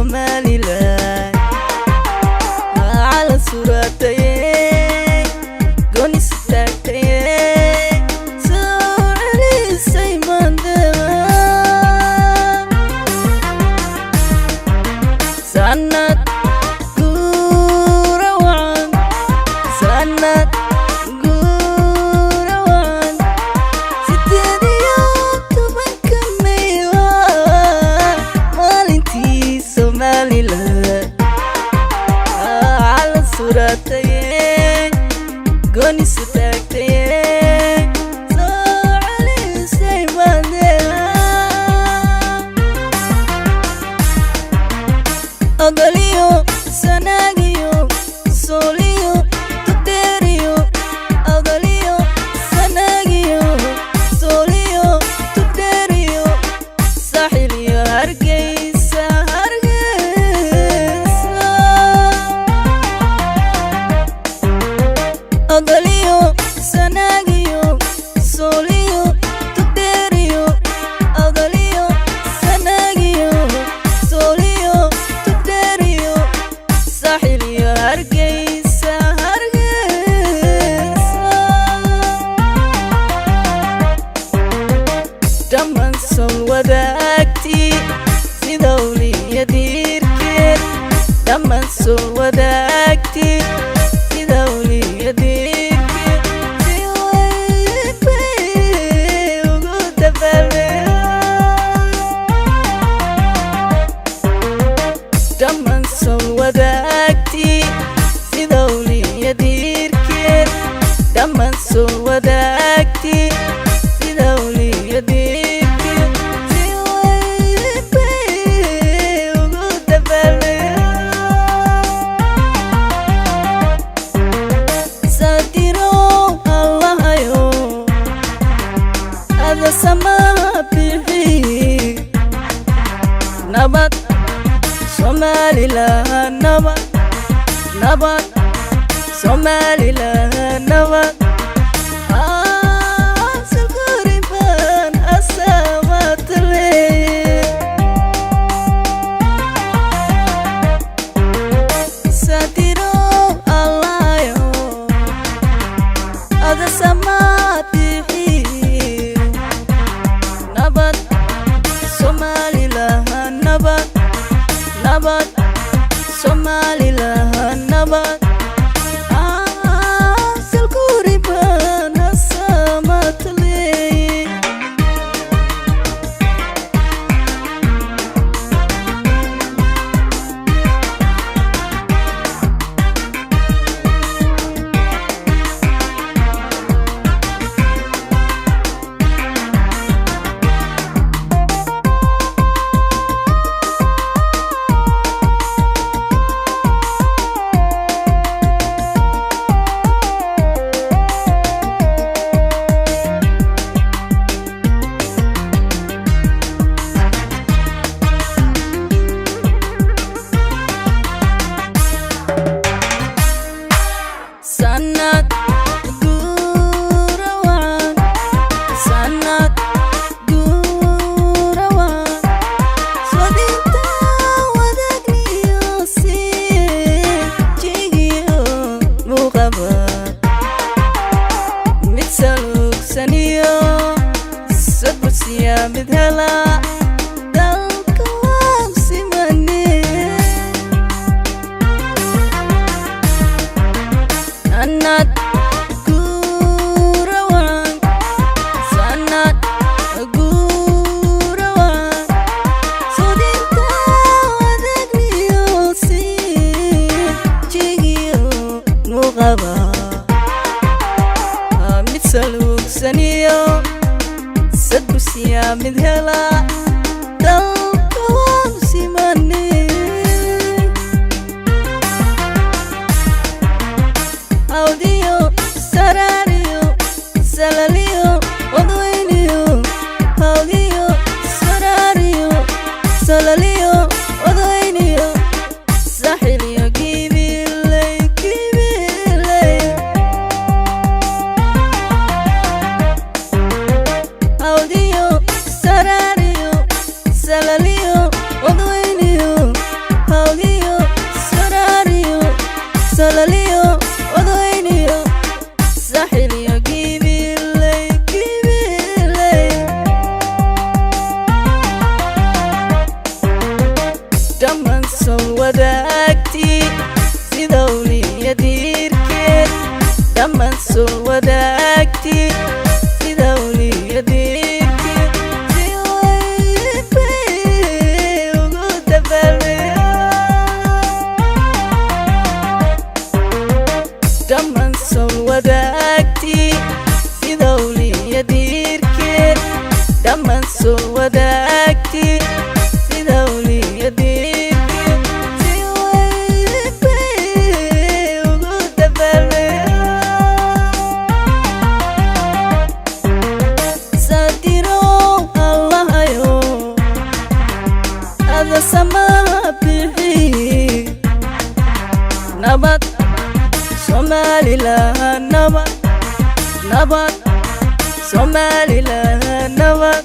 Somaliland على صورتي قوني ستاكتي سوعلي سيمان دمان سنة قوروان سنة قوروان ستاني يوتوبان كميوان مالنتي Somaliland على صورتي قوني ستاكتي سوعلي سيمان دمان أغليو سناغيو سوليو تدريو أغليو سناغيو سوليو تدريو ساحليو هرقيسا هرقيسا أغليو سناغيو سوليو تدريو أغليو سناغيو سوليو تدريو ساحليو هرقيسا هرقيسا دمان سول وداكتي سيدولي يديركي دمان سول وداكتي سيدولي يديركي سيويبي وقود فاليا دمان سول وداكتي سيدولي يديركي دمان سول وداكتي سيدولي يديركي سيويبي وقود فاليا ساتيرو الله يو هذا سما بيحي نبات Somaliland نبات نبات Somaliland نبات سالقريبان أسامات لي ساتيرو الله يو هذا سما بيحي نبات Somaliland نبات نبات Somaliland نبات سالقريبان sanad guurawan sanad guurawan sodinta adagniyo si jigiyo muqaba mid salugsaniyo sadbusiya mid hela dalka waan simani hawdiyo sarariyo salaliyo wadweyniyo hawdiyo sarariyo salaliyo wadweyniyo saxiliyo gibiley gibiley hawdiyo sarariyo salaliyo wadweyniyo hawdiyo sarariyo salaliyo wadweyniyo saxiliyo gibiley gibiley dhammaan soo wadaagti sida uliya diirkeed dhammaan soo wadaagti sida uliya diirkeed si weynbay ugu dabaalmeeya dhammaan soo wadaagti sida uliya diirkeed dhammaan soo wadaagti sida uliya diirkeed si weynbay ugu dabaalmeeya sadirow allahayo ada sama bixi nabad Somaliland nabad nabad Somaliland nabad